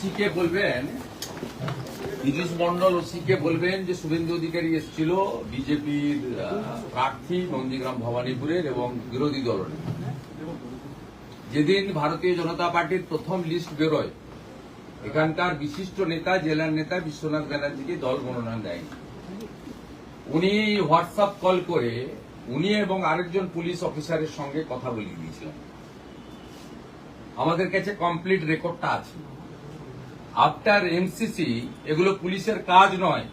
ওসিকে বলবেন, পীযূষ মন্ডল ওসিকে বলবেন যে শুভেন্দু অধিকারী এসেছিল বিজেপির প্রার্থী নন্দীগ্রাম ভবানীপুরের এবং বিরোধী দলের। যেদিন ভারতীয় জনতা পার্টির প্রথম লিস্ট বেরোয়, এখানকার বিশিষ্ট নেতা, জেলার নেতা বিশ্বনাথ ব্যানার্জিকে দল মনোনয়ন দেয়নি। উনি হোয়াটসঅ্যাপ কল করে উনি এবং আরেকজন পুলিশ অফিসারের সঙ্গে কথা বলিয়ে দিয়েছিলেন। আমাদের কাছে কমপ্লিট রেকর্ডটা আছে। আফটার এমসিসি এগুলো পুলিশের কাজ নয়,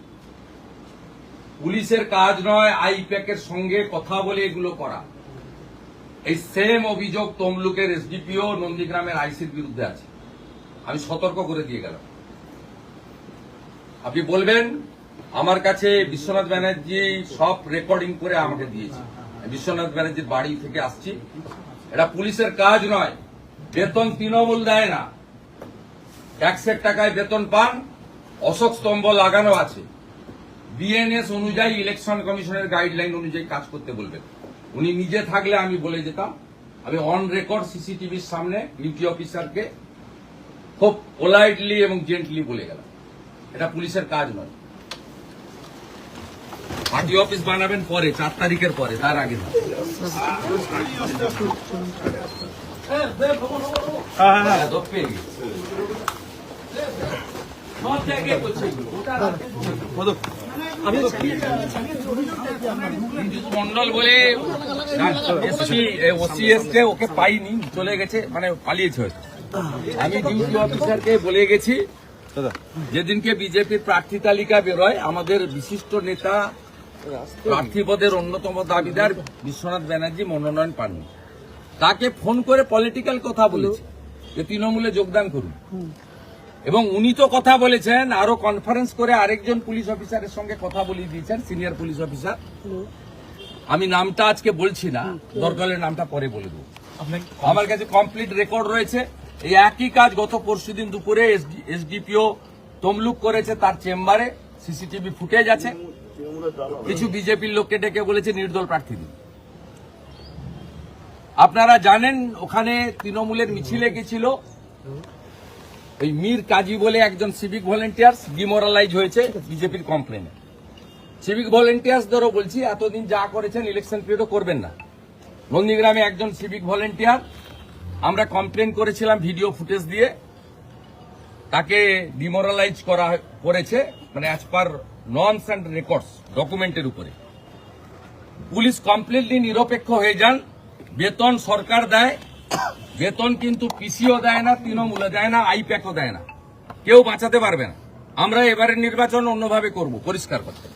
পুলিশের কাজ নয় আইপ্যাকের সঙ্গে কথা বলে এগুলো করা। এই সেম অভিযোগ তমলুকের এসডিপিও নন্দীগ্রামের আইসির বিরুদ্ধে আছে। আমি সতর্ক করে দিয়ে গেলাম। আপনি বলবেন আমার কাছে বিশ্বনাথ ব্যানার্জি সব রেকর্ডিং করে আমাকে দিয়েছে। বিশ্বনাথ ব্যানার্জির বাড়ি থেকে আসছি। এটা পুলিশের কাজ নয়। বেতন তৃণমূল দেয় না, ট্যাক্সের টাকায় বেতন পান। অশোক স্তম্ভ লাগানো আছে। বিএনএস অনুযায়ী, ইলেকশন কমিশনের গাইডলাইন অনুযায়ী কাজ করতে বলবেন। উনি নিজে থাকলে আমি বলে যেতাম। আমি অন রেকর্ড সিসিটিভির সামনে ডিউটি অফিসারকে খুব পোলাইটলি এবং জেন্টলি বলে গেলাম, এটা পুলিশের কাজ নয়। পার্টি অফিস বানাবেন পরে, 4 তারিখের পরে, তার আগে না। মন্ডল বলে ওকে পাইনি, চলে গেছে, মানে পালিয়েছে হয়তো। আমি ডিউটি অফিসারকে বলে গেছি যেদিনকে বিজেপির প্রার্থী তালিকা বেরোয়, আমাদের বিশিষ্ট নেতা প্রার্থী পদের অন্যতম দাবিদার বিশ্বনাথ ব্যানার্জি মনোনয়ন পাননি। তাকে ফোন করে পলিটিক্যাল কথা বলেছে যে তৃণমূলে যোগদান করুন, এবং উনি তো কথা বলেছেন, আরো কনফারেন্স করে আরেকজন পুলিশ অফিসারের সঙ্গে কথা বলিয়ে দিয়েছেন, সিনিয়র পুলিশ অফিসার। আমি নামটা আজকে বলছি না, দরকার হলে নামটা পরে বলে দেবো। আমার কাছে কমপ্লিট রেকর্ড রয়েছে। এই একই কাজ গত পরশুদিন দুপুরে এসডিপিও তমলুক করেছে তার চেম্বারে। সিসিটিভি ফুটেজ আছে। কিছু বিজেপির লোককে ডেকে বলেছে নির্দল প্রার্থী দিন। আপনারা জানেন ওখানে তৃণমূলের মিছিলে গেছিল ওই মীর কাজী বলে একজন সিভিক ভলেন্টিয়ার্স, ডিমোরালাইজ হয়েছে বিজেপির কমপ্লেনে। সিভিক ভলেন্টিয়ার্সদেরও বলছি, এতদিন যা করেছেন ইলেকশন পিরিয়ডও করবেন না। নন্দীগ্রামে একজন সিভিক ভলেন্টিয়ার, আমরা কমপ্লেন করেছিলাম ভিডিও ফুটেজ দিয়ে, তাকে ডিমোরালাইজ করেছে, মানে as per norms and records ডকুমেন্টের উপরে। পুলিশ কমপ্লিটলি নিরপেক্ষ হয়ে যান। বেতন সরকার দেয়, বেতন কিন্তু পিসিও দেয় না, তৃণমূলে দেয় না, আইপ্যাকও দেয় না। কেউ বাঁচাতে পারবে না। আমরা এবারের নির্বাচন অন্যভাবে করব, পরিষ্কার করতে।